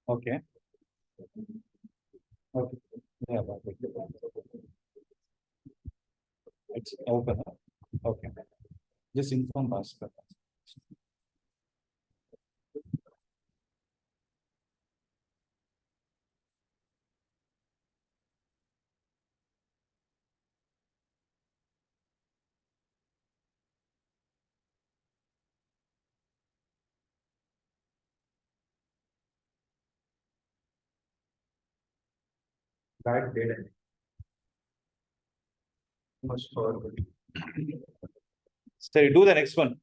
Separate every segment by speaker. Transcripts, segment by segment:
Speaker 1: Okay. Okay. Yeah, it's open. Okay. Just inform us. Bad data. Most probably. So do the next one.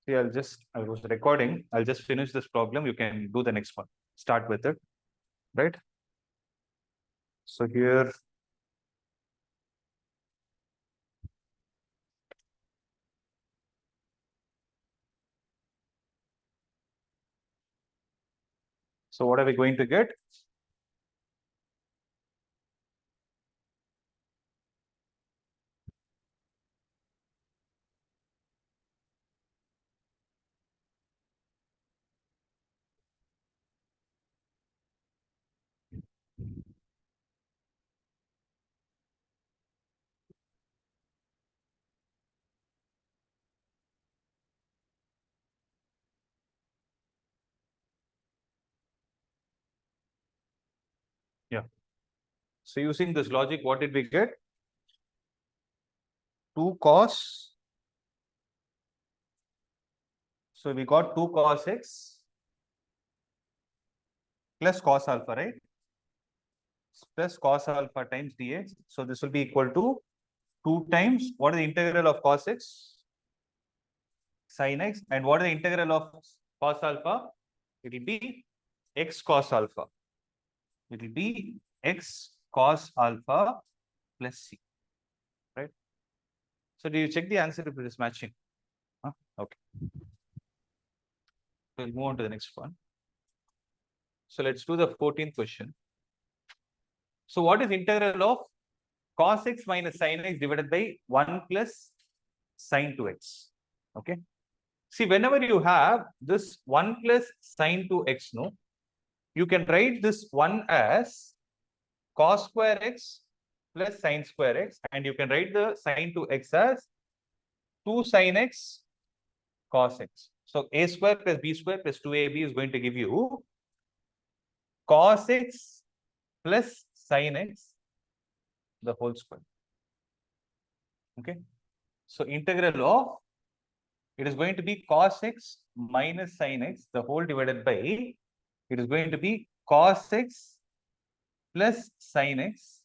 Speaker 1: See, I was recording. I'll just finish this problem. You can do the next one. Start with it, right? So here, so what are we going to get? Yeah. So using this logic, what did we get? 2 cos. So we got 2 cos x plus cos alpha, right? Plus cos alpha times dx. So this will be equal to 2 times, what is the integral of cos x? Sin x. And what is the integral of cos alpha? It will be x cos alpha. It will be x cos alpha plus c, right? So do you check the answer if it is matching? Huh? Okay. We'll move on to the next one. So let's do the 14th question. So what is integral of cos x minus sin x divided by 1 plus sin 2x? Okay. See, whenever you have this 1 plus sin 2x, no, you can write this 1 as cos square x plus sin square x, and you can write the sin 2x as 2 sin x cos x. So a square plus b square plus 2ab is going to give you cos x plus sin x the whole square. Okay. So integral of, it is going to be cos x minus sin x the whole divided by, it is going to be cos x plus sin x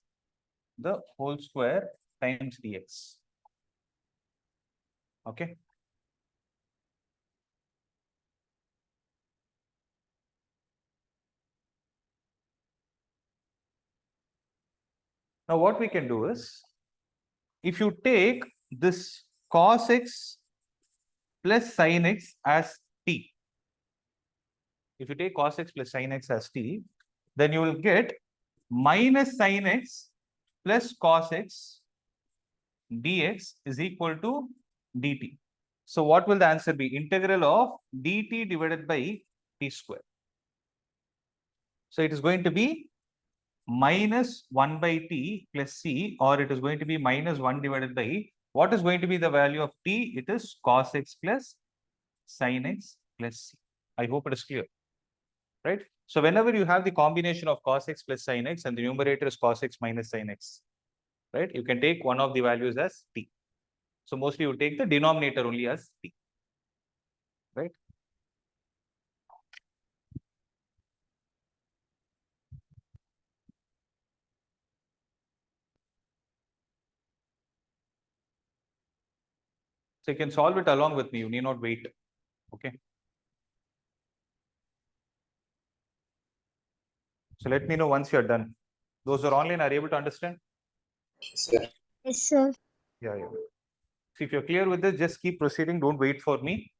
Speaker 1: the whole square times dx. Okay. Now what we can do is, if you take this cos x plus sin x as t, if you take cos x plus sin x as t, then you will get minus sin x plus cos x dx is equal to dt. So what will the answer be? Integral of dt divided by t square. So it is going to be minus 1 by t plus c, or it is going to be minus 1 divided by, what is going to be the value of t? It is cos x plus sin x plus c. I hope it is clear, right? So whenever you have the combination of cos x plus sin x and the numerator is cos x minus sin x, right? You can take one of the values as t. So mostly you take the denominator only as t, right? So you can solve it along with me. You need not wait. Okay. So let me know once you're done. Those who are online are able to understand?
Speaker 2: Sir.
Speaker 3: Yes, sir.
Speaker 1: Yeah. So if you're clear with this, just keep proceeding. Don't wait for me.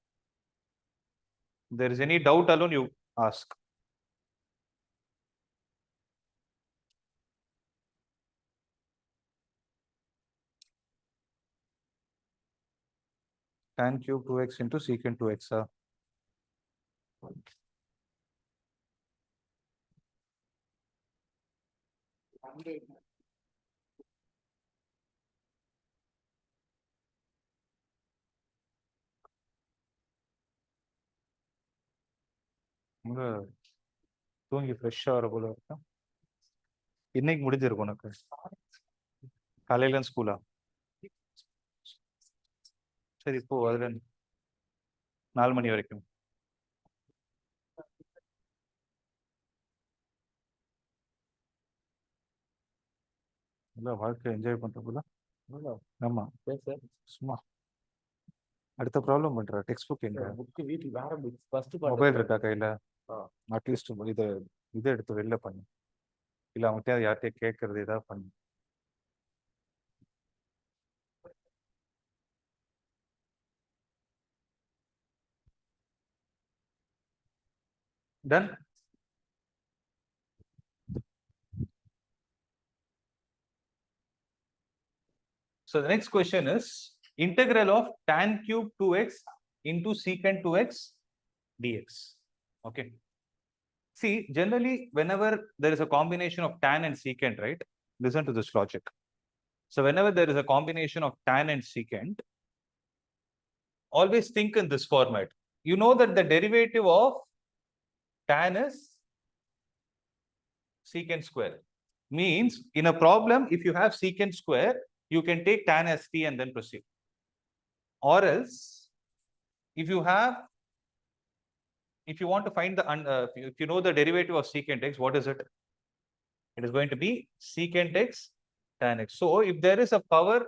Speaker 1: If there is any doubt alone, you ask. Tan cube 2x into secant 2x. தூங்கி ஃப்ரெஷ்ஷாக வர போல இருக்கா? இன்னைக்கு முடிஞ்சிருக்கும் உனக்கு. காலையில ஸ்கூலா? சரி இப்போ அதுல 4 மணி வரைக்கும். இல்லை வாழ்க்கை என்ஜாய் பண்ற போல. ஆமா சும்மா அடுத்த ப்ராப்ளம் பண்ற. டெக்ஸ்ட் புக் எங்க?
Speaker 2: புக் வீட்டுக்கு வேற புக் ஃபர்ஸ்ட்
Speaker 1: மொபைல் இருக்கா கையில? அட்லீஸ்ட் இதை எடுத்து வெளில பண்ணு. இல்லை அவங்ககிட்ட யார்கிட்டயும் கேட்கறது ஏதாவது பண்ணு. Done? So the next question is integral of tan cube 2x into secant 2x dx. Okay. See, generally, whenever there is a combination of tan and secant, right? Listen to this logic. So whenever there is a combination of tan and secant, always think in this format. You know that the derivative of tan is secant square. Means in a problem, if you have secant square, you can take tan as t and then proceed. Or else, if you want to find the if you know the derivative of secant x, what is it? It is going to be secant x tan x. So if there is a power,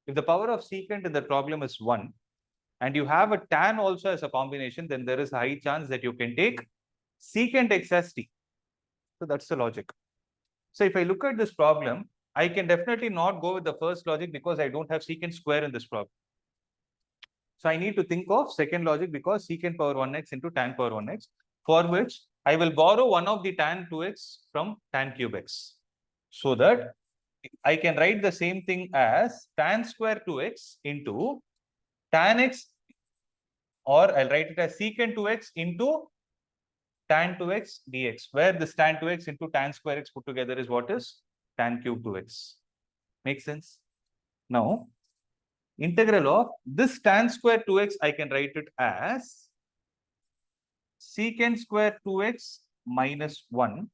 Speaker 1: if the power of secant in the problem is 1, and you have a tan also as a combination, then there is a high chance that you can take secant x as t. So that's the logic. So if I look at this problem, I can definitely not go with the first logic because I don't have secant square in this problem. So I need to think of second logic because secant power 1x into tan power 1x, for which I will borrow one of the tan 2x from tan cube x. So that I can write the same thing as tan square 2x into tan x, or I'll write it as secant 2x into tan 2x dx, where this tan 2x into tan square x put together is what is tan cube 2x. Make sense? Now, integral of this tan square 2x, I can write it as secant square 2x minus 1.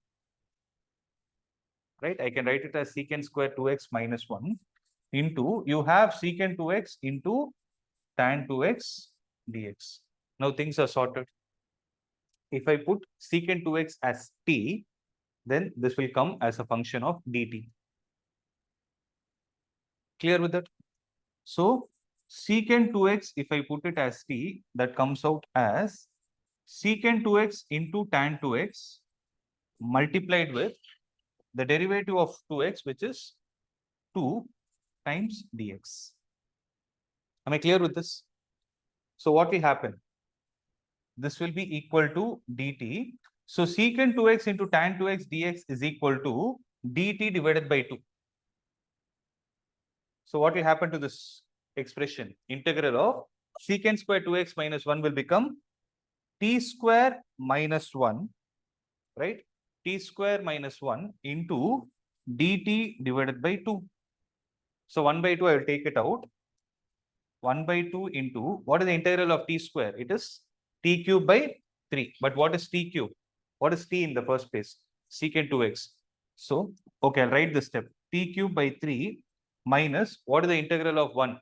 Speaker 1: Right? I can write it as secant square 2x minus 1 into, you have secant 2x into tan 2x dx. Now things are sorted. If I put secant 2x as t, then this will come as a function of dt. Clear with that? So secant 2x, if I put it as t, that comes out as secant 2x into tan 2x multiplied with the derivative of 2x, which is 2 times dx. Am I clear with this? So what will happen? This will be equal to dt. So secant 2x into tan 2x dx is equal to dt divided by 2. So what will happen to this expression? Integral of secant square 2x minus 1 will become t square minus 1, right? T square minus 1 into dt divided by 2. So 1 by 2, I will take it out. 1 by 2 into, what is the integral of t square? It is t cube by 3. But what is t cube? What is t in the first place? Secant 2x. So, okay, I'll write this step. T cube by 3 minus, what is the integral of 1?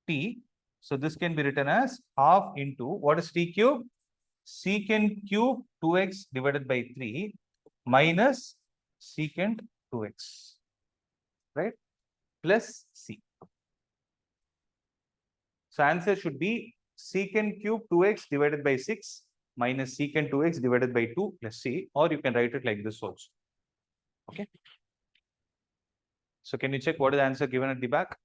Speaker 1: T. So this can be written as half into, what is t cube? Secant cube 2x divided by 3 minus secant 2x, right? Plus c. So answer should be secant cube 2x divided by 6 minus secant 2x divided by 2 plus c, or you can write it like this also. Okay. So can you check what is the answer given at the back?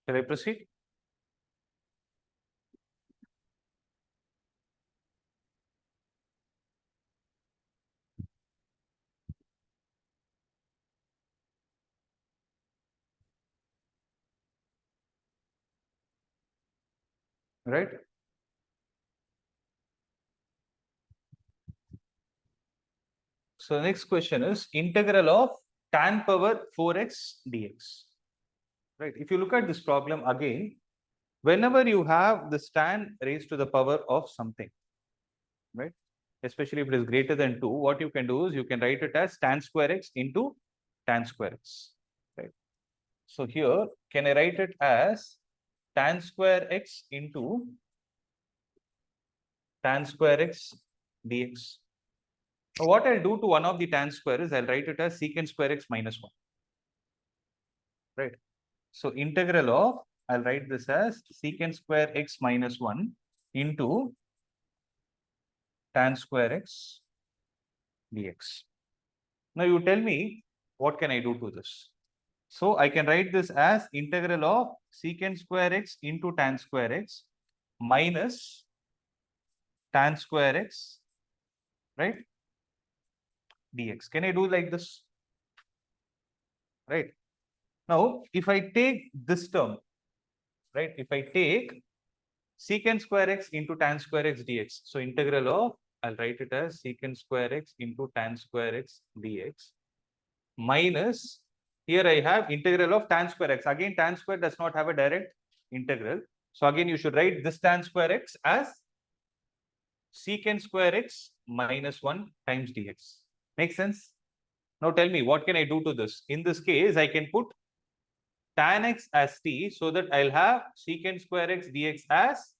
Speaker 1: Shall I proceed? Right? So the next question is integral of tan power 4x dx. Right? If you look at this problem again, whenever you have this tan raised to the power of something, right? Especially if it is greater than 2, what you can do is you can write it as tan square x into tan square x. Right? So here, can I write it as tan square x into tan square x dx? So what I'll do to one of the tan square is I'll write it as secant square x minus 1. Right? So integral of, I'll write this as secant square x minus 1 into tan square x dx. Now you tell me, what can I do to this? So I can write this as integral of secant square x into tan square x minus tan square x, right, dx. Can I do like this? Right. Now, if I take this term, right, if I take secant square x into tan square x dx, so integral of, I'll write it as secant square x into tan square x dx minus, here I have integral of tan square x. Again, tan square does not have a direct integral. So again, you should write this tan square x as secant square x minus 1 times dx. Make sense? Now tell me, what can I do to this? In this case, I can put tan x as t, so that I'll have secant square x dx as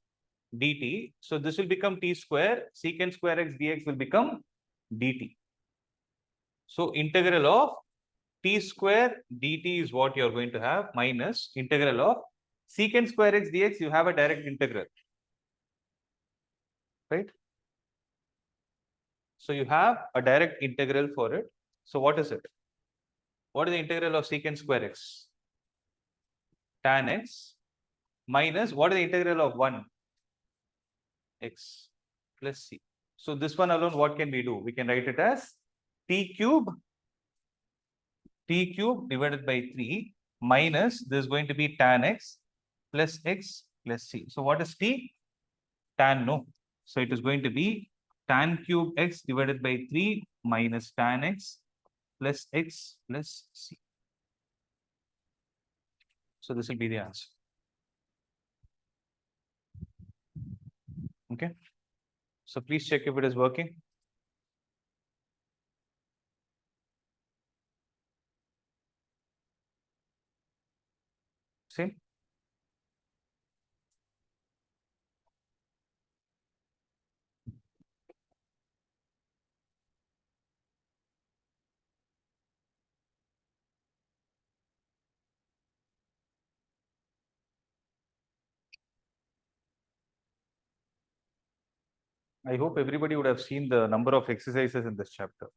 Speaker 1: dt. So this will become t square, secant square x dx will become dt. So integral of t square dt is what you're going to have minus integral of secant square x dx, you have a direct integral. Right? So you have a direct integral for it. So what is it? What is the integral of secant square x? Tan x minus, what is the integral of 1? X plus c. So this one alone, what can we do? We can write it as t cube divided by 3 minus, this is going to be tan x plus c. So what is t? Tan, no. So it is going to be tan cube x divided by 3 minus tan x plus c. So this will be the answer. Okay. So please check if it is working. See? I hope everybody would have seen the number of exercises in this chapter.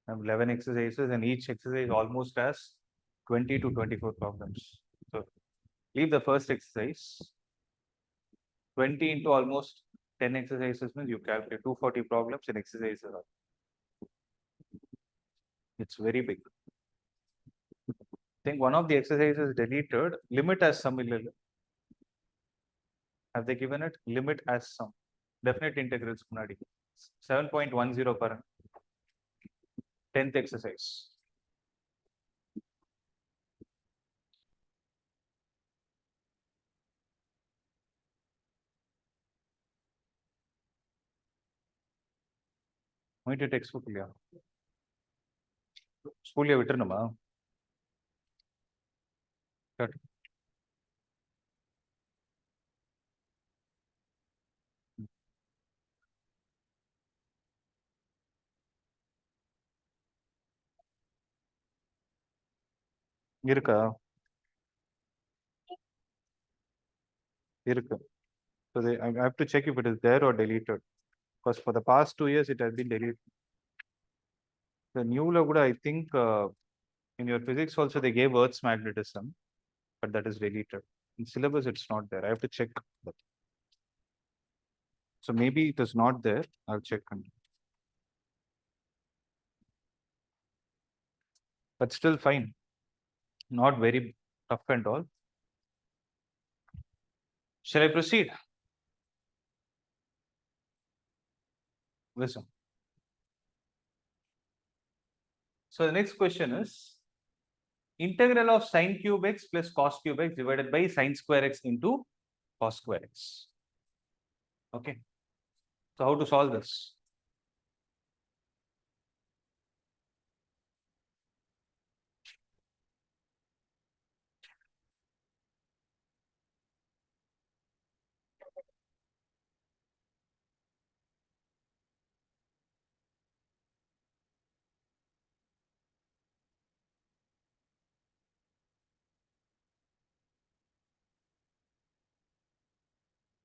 Speaker 1: I have 11 exercises, and each exercise almost has 20 to 24 problems. So leave the first exercise. 20 into almost 10 exercises means you calculate 240 problems in exercise. It's very big. I think one of the exercises deleted, limit as sum. Have they given it? Limit as sum. definite integrals முன்னாடி 7.10 பாருங்க 10th exercise. உங்ககிட்ட text book இல்லையா? ஸ்கூல்ல விட்டுறணுமா? இருக்கா? இருக்கு. So I have to check if it is there or deleted. Because for the past 2 years it has been deleted. The new கூட I think in your physics also they gave Earth's magnetism, but that is deleted. In syllabus it's not there. I have to check that. So maybe it is not there. I'll check. But still fine. Not very tough and all. Shall I proceed? Listen. So the next question is integral of sine cube x plus cos cube x divided by sine square x into cos square x. Okay. So how to solve this?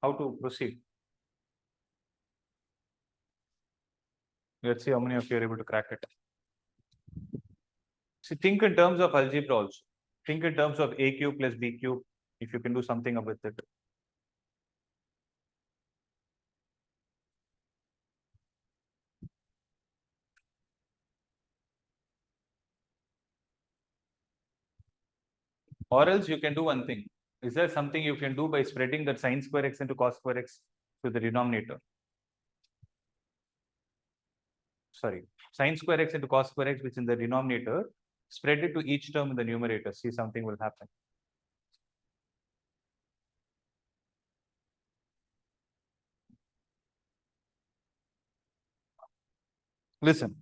Speaker 1: How to proceed? Let's see how many of you are able to crack it. See, think in terms of algebra also. Think in terms of a cube plus b cube, if you can do something with it. Or else you can do one thing. Is there something you can do by spreading that sine square x into cos square x to the denominator? Sorry, sine square x into cos square x, which in the denominator, spread it to each term in the numerator. See, something will happen. Listen.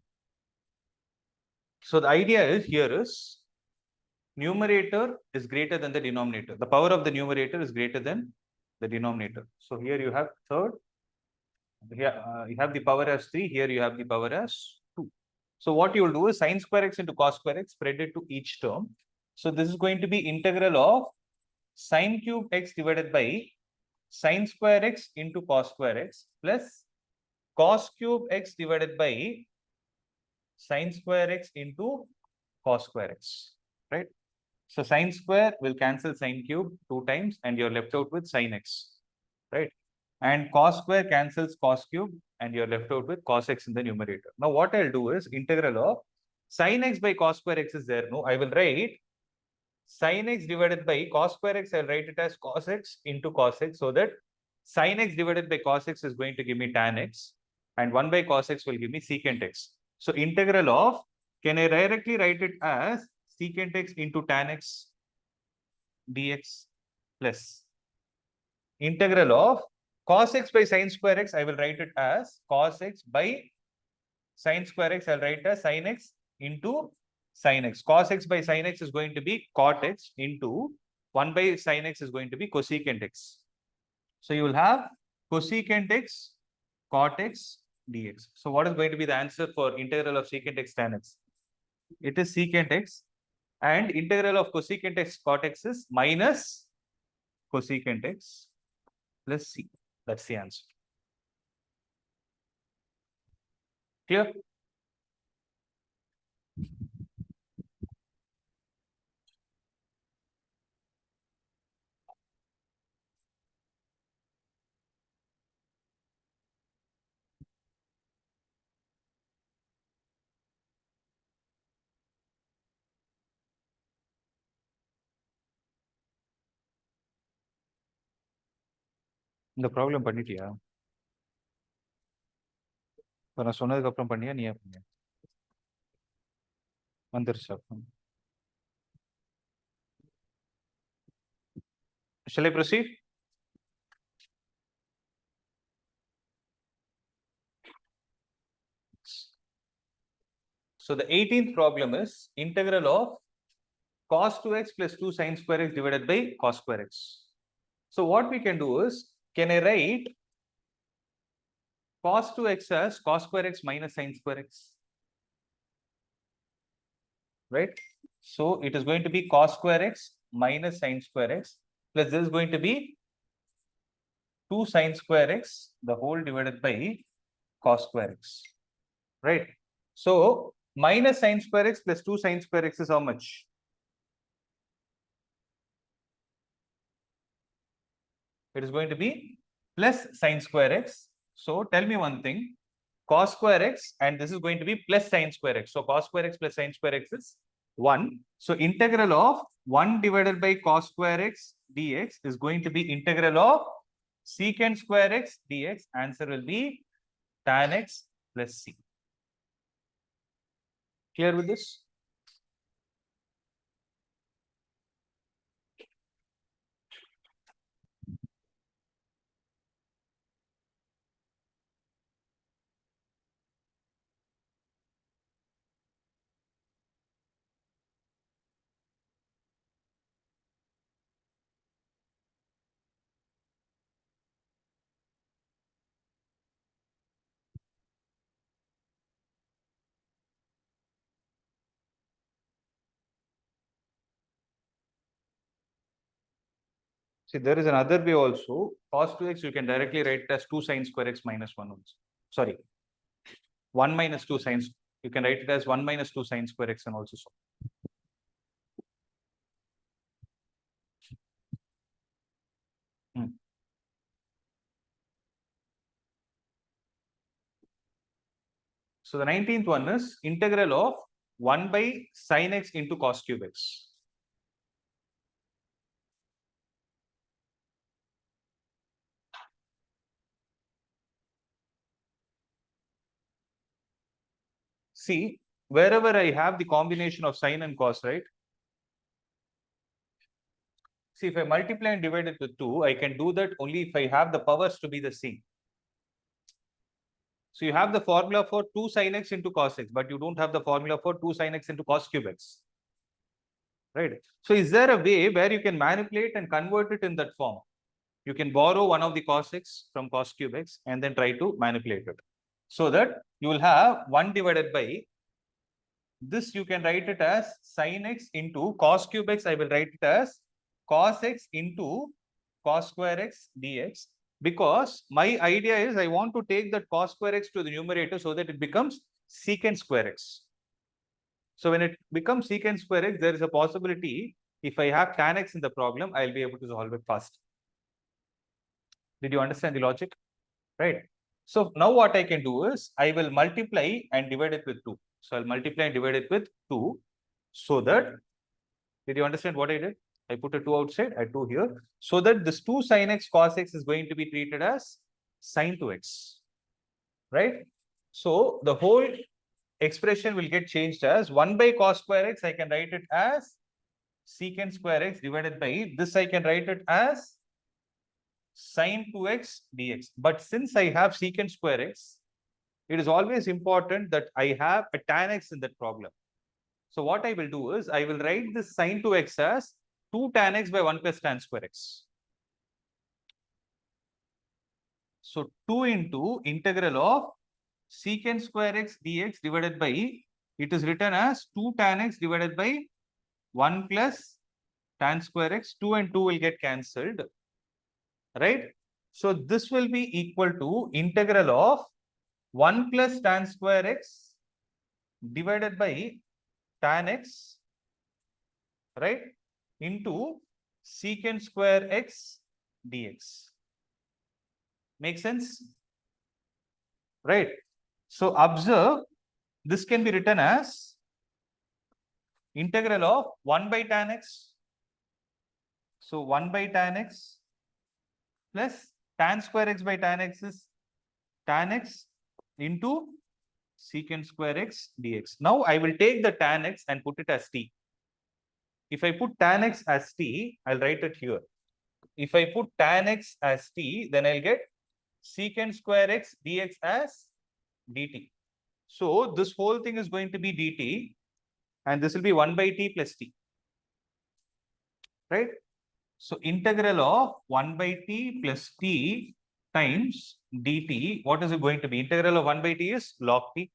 Speaker 1: So the idea is here is numerator is greater than the denominator. The power of the numerator is greater than the denominator. So here you have third. Here you have the power as 3. Here you have the power as 2. So what you will do is sine square x into cos square x, spread it to each term. So this is going to be integral of sine cube x divided by sine square x into cos square x plus cos cube x divided by sine square x into cos square x, right? So sine square will cancel sine cube 2 times and you're left out with sine x, right? And cos square cancels cos cube and you're left out with cos x in the numerator. Now what I'll do is integral of sine x by cos square x is there. No, I will write sine x divided by cos square x. I'll write it as cos x into cos x, so that sine x divided by cos x is going to give me tan x and 1 by cos x will give me secant x. So integral of, can I directly write it as secant x into tan x dx plus integral of cos x by sine square x, I will write it as cos x by sine square x, I'll write as sine x into sine x. Cos x by sine x is going to be cot x into 1 by sine x is going to be cosecant x. So you will have cosecant x, cot x dx. So what is going to be the answer for integral of secant x tan x? It is secant x, and integral of cosecant x cot x is minus cosecant x plus c. That's the answer. Clear? இந்த problem பண்ணிட்டியா? இப்போ நான் சொன்னதுக்கு அப்புறம் பண்ணியா நீ பண்ணியா வந்துருச்சா? Shall I proceed? So the 18th problem is integral of cos 2x plus 2 sin square x divided by cos square x. So what we can do is, can I write cos 2x as cos square x minus sin square x? Right? So it is going to be cos square x minus sin square x plus this is going to be 2 sin square x the whole divided by cos square x. Right? So minus sin square x plus 2 sin square x is how much? It is going to be plus sin square x. So tell me one thing, cos square x and this is going to be plus sin square x. So cos square x plus sin square x is 1. So integral of 1 divided by cos square x dx is going to be integral of secant square x dx. Answer will be tan x plus c. Clear with this? See, there is another way also. Cos 2x, you can directly write it as 2 sin square x minus 1 also. Sorry, 1 minus 2 sin. You can write it as 1 minus 2 sin square x and also so. So the 19th one is integral of 1 by sin x into cos cube x. See, wherever I have the combination of sin and cos, right? See, if I multiply and divide it with 2, I can do that only if I have the powers to be the same. So you have the formula for 2 sin x into cos x, but you don't have the formula for 2 sin x into cos cube x. Right? So is there a way where you can manipulate and convert it in that form? You can borrow one of the cos x from cos cube x and then try to manipulate it. So that you will have 1 divided by this, you can write it as sin x into cos cube x. I will write it as cos x into cos square x dx, because my idea is I want to take that cos square x to the numerator so that it becomes secant square x. So when it becomes secant square x, there is a possibility if I have tan x in the problem, I'll be able to solve it fast. Did you understand the logic? Right. So now what I can do is I will multiply and divide it with 2. So I'll multiply and divide it with 2 so that, did you understand what I did? I put a 2 outside, I 2 here, so that this 2 sin x cos x is going to be treated as sin 2x, right? So the whole expression will get changed as 1 by cos square x. I can write it as secant square x divided by this. I can write it as sin 2x dx. But since I have secant square x, it is always important that I have a tan x in that problem. So what I will do is I will write this sin 2x as 2 tan x by 1 plus tan square x. So 2 into integral of secant square x dx divided by, it is written as 2 tan x divided by 1 plus tan square x. 2 and 2 will get cancelled, right? So this will be equal to integral of 1 plus tan square x divided by tan x, right, into secant square x dx. Make sense? Right. So observe, this can be written as integral of 1 by tan x. So 1 by tan x plus tan square x by tan x is tan x into secant square x dx. Now I will take the tan x and put it as t. If I put tan x as t, I'll write it here. If I put tan x as t, then I'll get secant square x dx as dt. So this whole thing is going to be dt, and this will be 1 by t plus t. Right? So integral of 1 by t plus t times dt, what is it going to be? Integral of 1 by t is log t.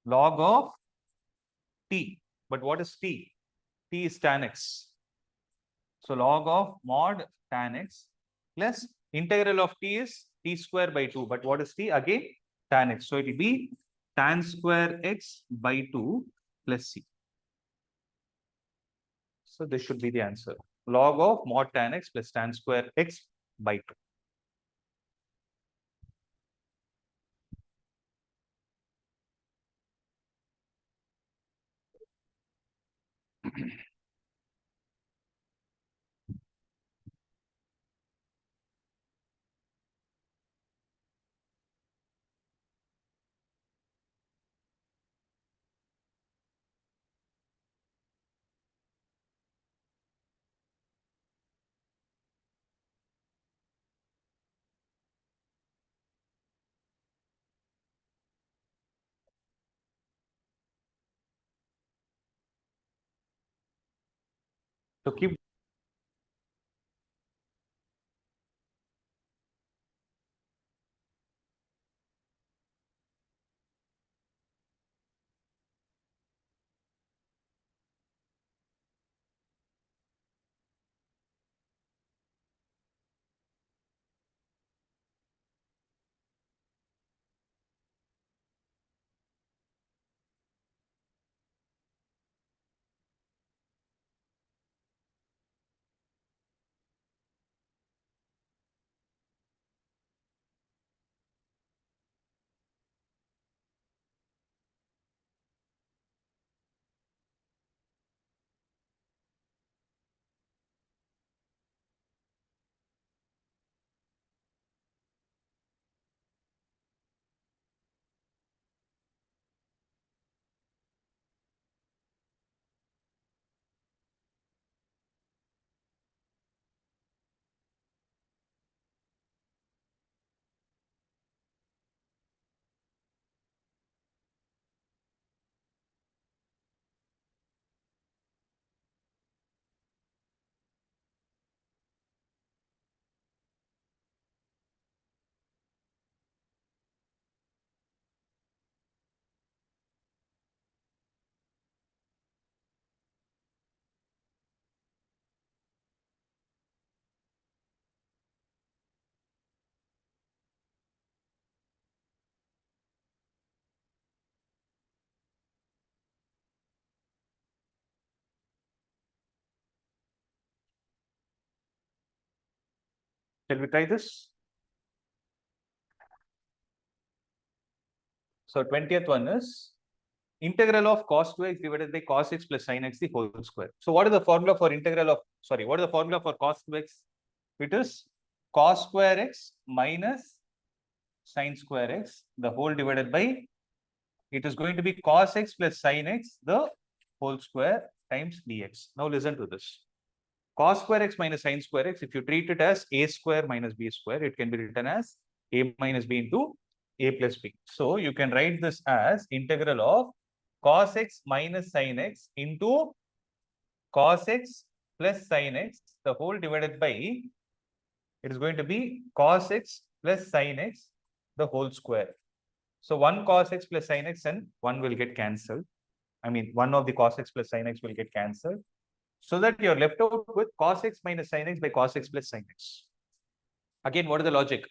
Speaker 1: Log of t. But what is t? T is tan x. So log of mod tan x plus integral of t is t square by 2. But what is t? Again, tan x. So it will be tan square x by 2 plus c. So this should be the answer. Log of mod tan x plus tan square x by 2. So keep Shall we try this? So 20th one is integral of cos 2x divided by cos x plus sin x the whole square. So what is the formula for integral of, what is the formula for cos 2x? It is cos square x minus sin square x the whole divided by, it is going to be cos x plus sin x the whole square times dx. Now listen to this. Cos square x minus sin square x, if you treat it as a square minus b square, it can be written as a minus b into a plus b. So you can write this as integral of cos x minus sin x into cos x plus sin x the whole divided by, it is going to be cos x plus sin x the whole square. So 1 cos x plus sin x and 1 will get cancelled. I mean, 1 of the cos x plus sin x will get cancelled. So that you're left out with cos x minus sin x by cos x plus sin x. Again, what is the logic?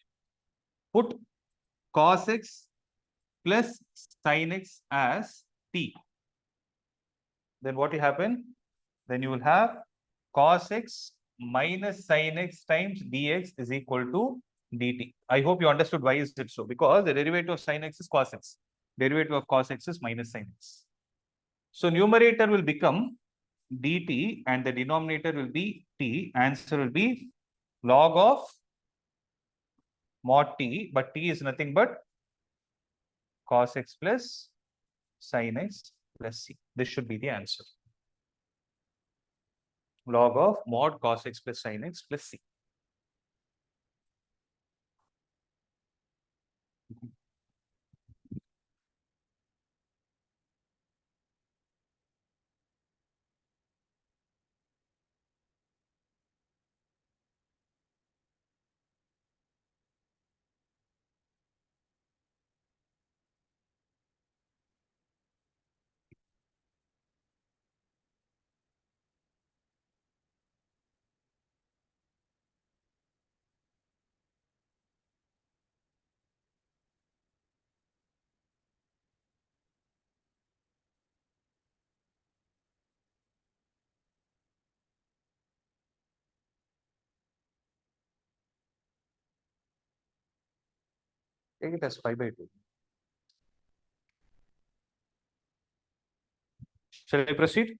Speaker 1: Put cos x plus sin x as t. Then what will happen? Then you will have cos x minus sin x times dx is equal to dt. I hope you understood why is it so. Because the derivative of sin x is cos x. Derivative of cos x is minus sin x. So numerator will become dt and the denominator will be t. Answer will be log of mod t, but t is nothing but cos x plus sin x plus c. This should be the answer. Log of mod cos x plus sin x plus c. Take it as pi by 2. Shall I proceed?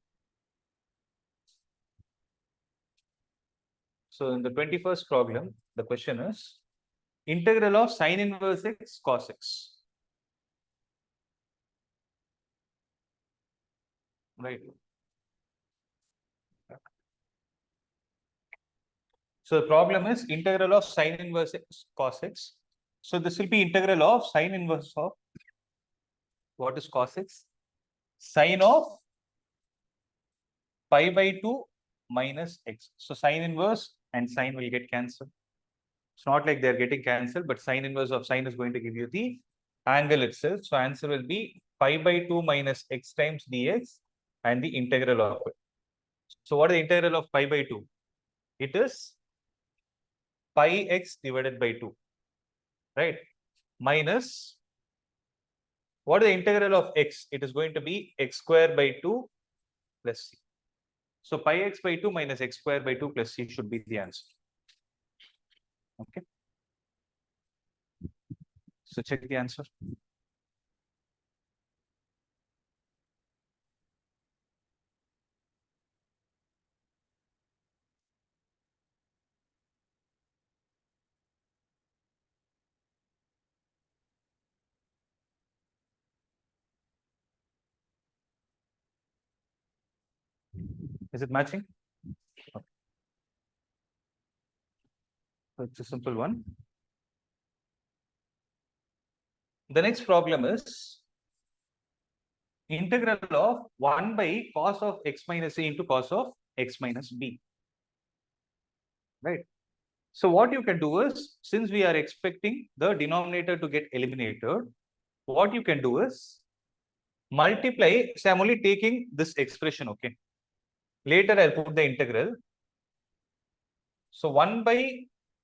Speaker 1: So in the 21st problem, the question is integral of sin inverse x cos x. Right. So the problem is integral of sin inverse x cos x. So this will be integral of sin inverse of what is cos x? Sin of pi by 2 minus x. So sin inverse and sin will get cancelled. It's not like they're getting cancelled, but sin inverse of sin is going to give you the angle itself. So answer will be pi by 2 minus x times dx and the integral of it. So what is the integral of pi by 2? It is pi x divided by 2, right? Minus, what is the integral of x? It is going to be x square by 2 plus c. So pi x by 2 minus x square by 2 plus c should be the answer. Okay. So check the answer. Is it matching? Okay. So it's a simple one. The next problem is integral of 1 by cos of x minus a into cos of x minus b. Right. So what you can do is, since we are expecting the denominator to get eliminated, what you can do is multiply. So I'm only taking this expression, okay? Later I'll put the integral. So 1 by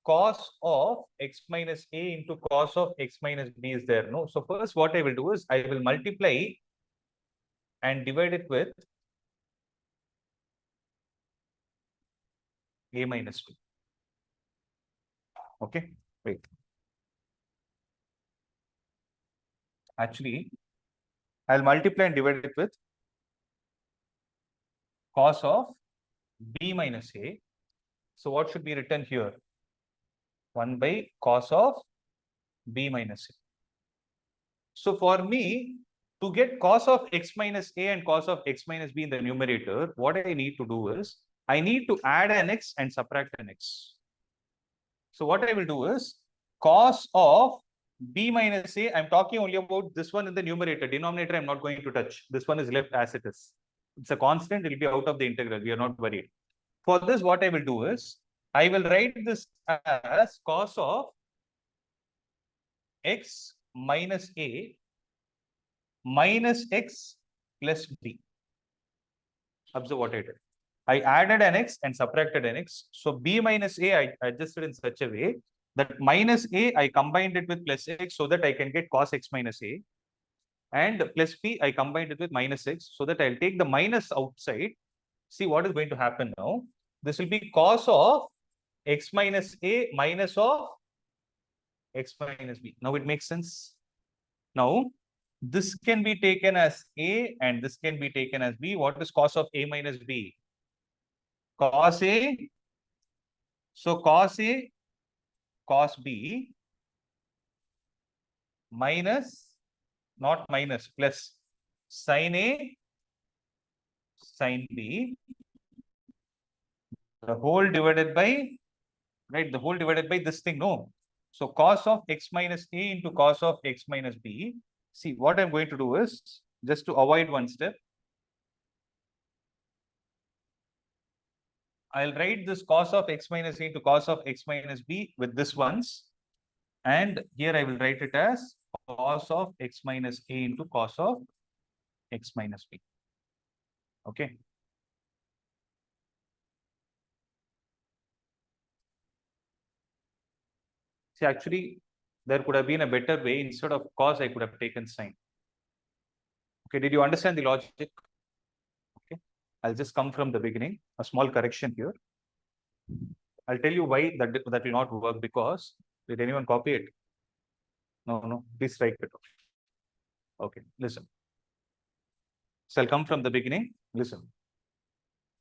Speaker 1: cos of x minus a into cos of x minus b is there, no? So first what I will do is I will multiply and divide it with a minus b. Okay, wait. Actually, I'll multiply and divide it with cos of b minus a. So what should be written here? 1 by cos of b minus a. So for me, to get cos of x minus a and cos of x minus b in the numerator, what I need to do is, I need to add an x and subtract an x. So what I will do is, cos of b minus a, I'm talking only about this one in the numerator. Denominator, I'm not going to touch. This one is left as it is. It's a constant, it will be out of the integral. We are not worried. For this, what I will do is, I will write this as cos of x minus a minus x plus b. Observe what I did. I added an x and subtracted an x. So b minus a, I adjusted in such a way that minus a, I combined it with plus x so that I can get cos x minus a. And plus b, I combined it with minus x so that I'll take the minus outside. See what is going to happen now. This will be cos of x minus a minus of x minus b. Now it makes sense. Now, this can be taken as a and this can be taken as b. What is cos of a minus b? Cos a. So cos a, cos b minus not minus, plus sin A, sin B, the whole divided by, right, the whole divided by this thing, no. So cos of x minus A into cos of x minus B. See, what I'm going to do is, just to avoid one step, I'll write this cos of x minus A into cos of x minus B with this once. And here I will write it as cos of x minus A into cos of x minus B. Okay. See, actually, there could have been a better way. Instead of cos, I could have taken sine. Okay, did you understand the logic? Okay, I'll just come from the beginning. A small correction here. I'll tell you why that will not work, because did anyone copy it? No, please write it. Okay, listen. So I'll come from the beginning. Listen.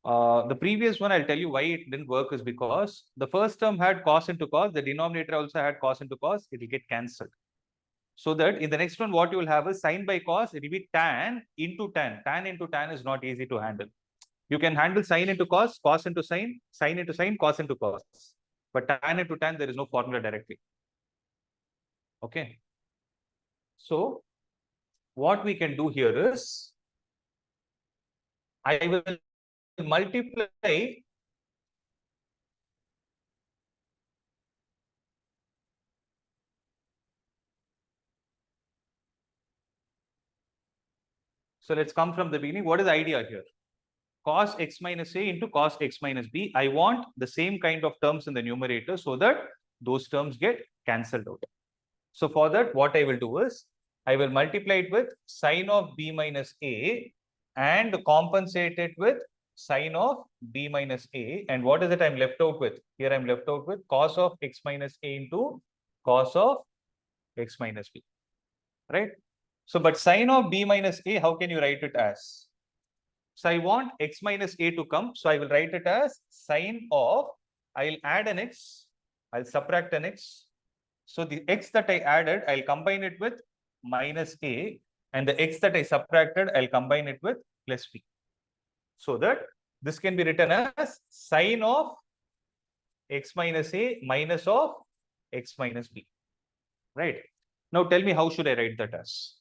Speaker 1: The previous one, I'll tell you why it didn't work is because the first term had cos into cos, the denominator also had cos into cos, it will get cancelled. So that in the next one, what you will have is sin by cos, it will be tan into tan. Tan into tan is not easy to handle. You can handle sin into cos, cos into sin into sin, cos into cos. But tan into tan, there is no formula directly. Okay. So what we can do here is, I will multiply so let's come from the beginning. What is the idea here? Cos x minus A into cos x minus B. I want the same kind of terms in the numerator so that those terms get cancelled out. So for that, what I will do is, I will multiply it with sin of B minus A and compensate it with sin of B minus A. And what is it I'm left out with? Here I'm left out with cos of x minus A into cos of x minus B. Right? So, but sin of B minus A, how can you write it as? So I want x minus A to come. So I will write it as sin of, I'll add an x, I'll subtract an x. So the x that I added, I'll combine it with minus A, and the x that I subtracted, I'll combine it with plus B. So that this can be written as sin of x minus A minus of x minus B. Right? Now tell me, how should I write that as?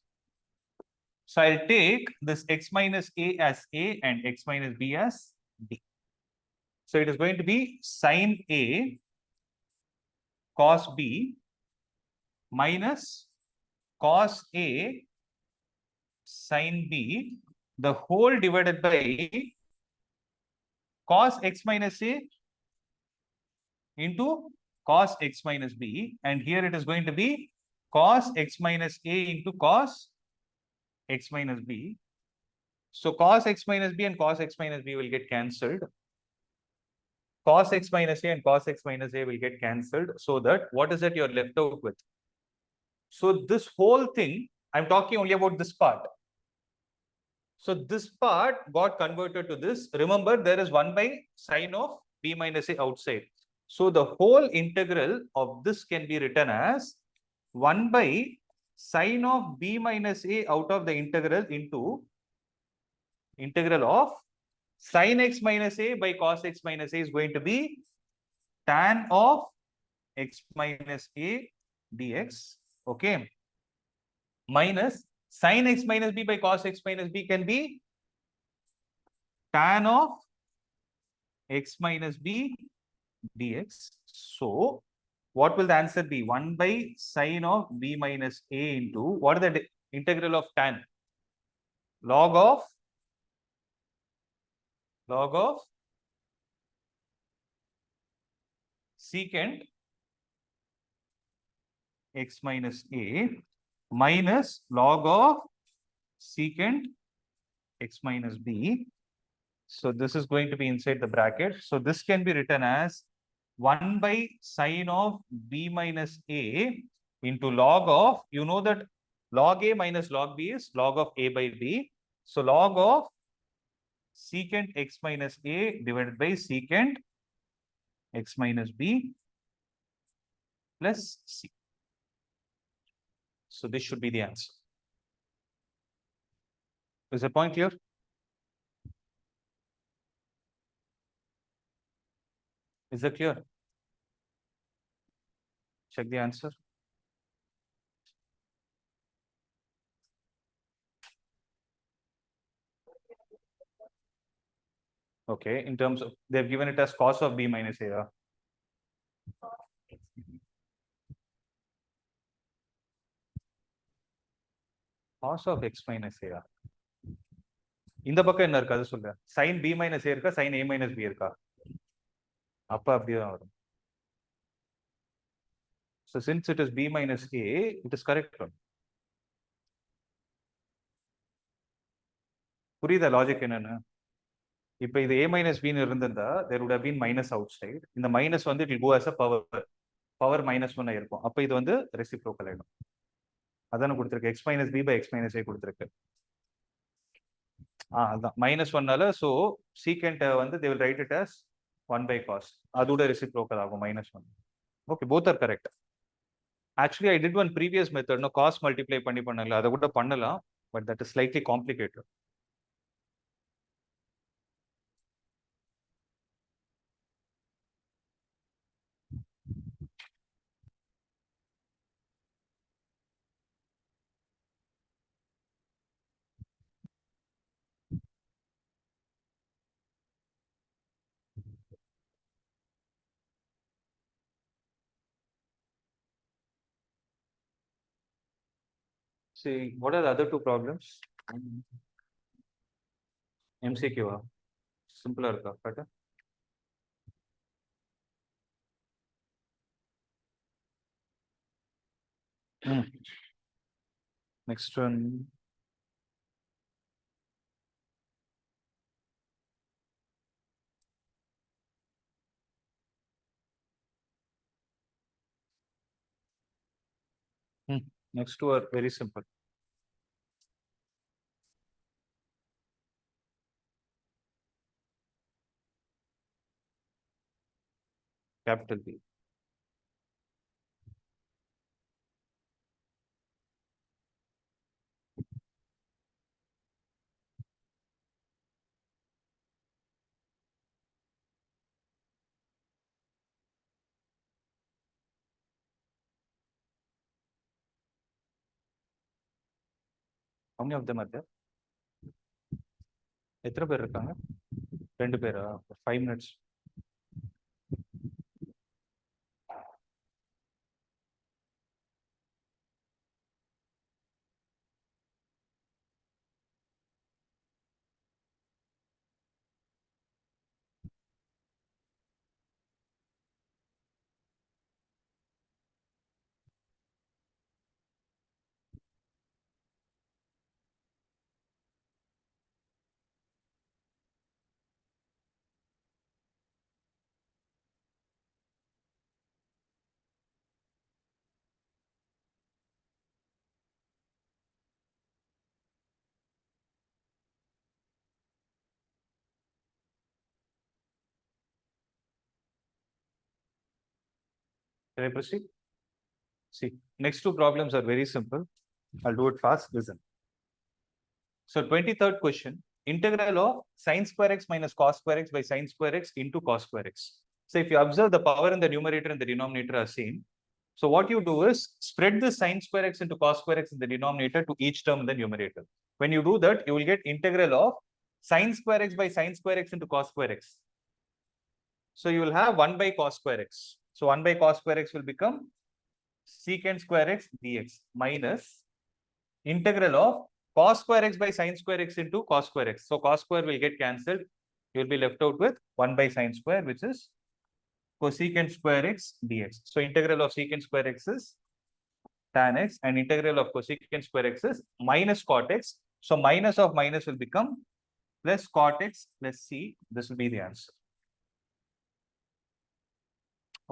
Speaker 1: So I'll take this x minus A as A and x minus B as B. So it is going to be sin A cos B minus cos A sin B, the whole divided by cos x minus A into cos x minus B. And here it is going to be cos x minus A into cos x minus B. So cos x minus B and cos x minus B will get cancelled. Cos x minus A and cos x minus A will get cancelled. So that what is that you're left out with? So this whole thing, I'm talking only about this part. So this part got converted to this. Remember, there is 1 by sin of B minus A outside. So the whole integral of this can be written as 1 by sin of B minus A out of the integral into integral of sin x minus A by cos x minus A is going to be tan of x minus A dx. Okay. Minus sin x minus B by cos x minus B can be tan of x minus B dx. So what will the answer be? 1 by sin of B minus A into, what is the integral of tan? Log of secant x minus A minus log of secant x minus B. So this is going to be inside the bracket. So this can be written as 1 by sin of B minus A into log of, you know that log A minus log B is log of A by B. So log of secant x minus A divided by secant x minus B plus C. So this should be the answer. Is the point clear? Is that clear? Check the answer. Okay, in terms of, they've given it as cos of b minus a. Cos of x minus a. இந்த பக்கம் என்ன இருக்கு அது சொல்ல. sin b minus a இருக்கா sin a minus b இருக்கா? அப்ப அப்படியே தான் வரும். So since it is b minus a, it is correct one. புரியுதா லாஜிக் என்னன்னு? இப்ப இது a minus b ன்னு இருந்திருந்தா there would have been minus outside. இந்த minus வந்து it will go as a power minus 1 இருக்கும். அப்ப இது வந்து reciprocal ஆயிடும். அதான கொடுத்திருக்கு x minus b by x minus a கொடுத்திருக்கு. அதான் minus 1னால so secant வந்து they will write it as 1 by cos. அதோட reciprocal ஆகும் minus 1. Okay, both are correct. Actually, I did one previous method, no cos multiply பண்ணல அதை கூட பண்ணலாம், but that is slightly complicated. See, what are the other two problems? MCQ simple இருக்கா கரெக்ட்டா? Next one. Next two are very simple. Capital B. How many of them are there? எத்தனை பேர் இருக்காங்க? 2 பேரா? 5 minutes. Can I proceed? See, next two problems are very simple. I'll do it fast. Listen. So 23rd question, integral of sin square x minus cos square x by sin square x into cos square x. So if you observe, the power in the numerator and the denominator are same. So what you do is spread the sin square x into cos square x in the denominator to each term in the numerator. When you do that, you will get integral of sin square x by sin square x into cos square x. So you will have 1 by cos square x. So 1 by cos square x will become secant square x dx minus integral of cos square x by sin square x into cos square x. So cos square will get cancelled. You will be left out with 1 by sin square, which is cosecant square x dx. So integral of secant square x is tan x, and integral of cosecant square x is minus cot x. So minus of minus will become plus cot x plus c. This will be the answer.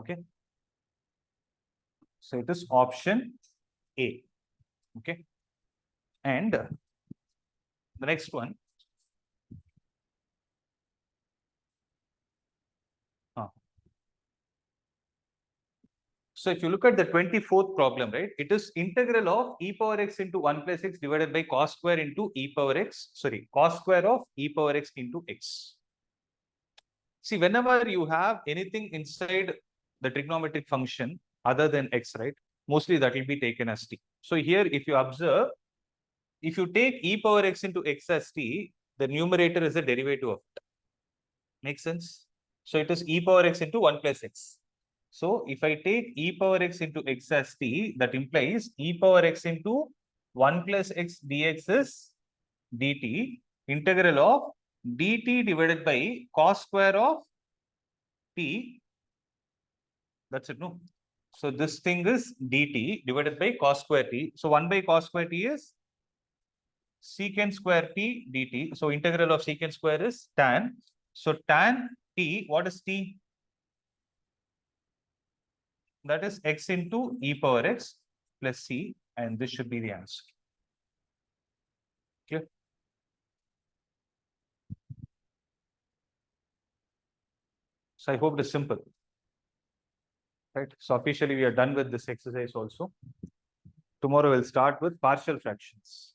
Speaker 1: Okay. So it is option A. Okay. And the next one. So if you look at the 24th problem, right, it is integral of e power x into 1 plus x divided by cos square into e power x, sorry, cos square of e power x into x. See, whenever you have anything inside the trigonometric function other than x, right, mostly that will be taken as t. So here, if you observe, if you take e power x into x as t, the numerator is the derivative of it. Make sense? So it is e power x into 1 plus x. So if I take e power x into x as t, that implies e power x into 1 plus x dx is dt, integral of dt divided by cos square of t. That's it, no? So this thing is dt divided by cos square t. So 1 by cos square t is secant square t dt. So integral of secant square is tan. So tan t, what is t? That is x into e power x plus c, and this should be the answer. Clear? So I hope it is simple. Right. So officially we are done with this exercise also. Tomorrow we'll start with partial fractions.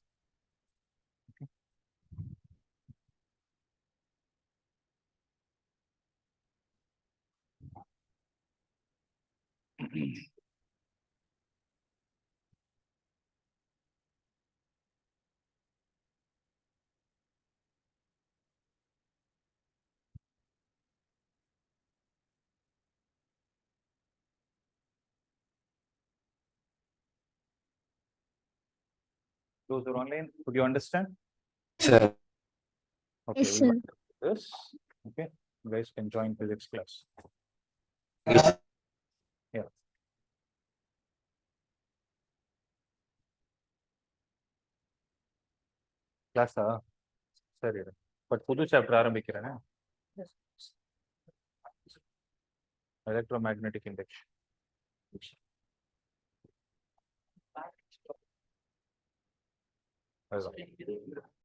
Speaker 1: Those are online. Could you understand?
Speaker 2: Sir.
Speaker 1: Okay,
Speaker 3: Yes,
Speaker 1: we'll
Speaker 3: sir.
Speaker 1: do this. Okay, you guys can join physics class. Yeah. Class, sorry. But pudu chapter ஆரம்பிக்கிறேன். Electromagnetic induction.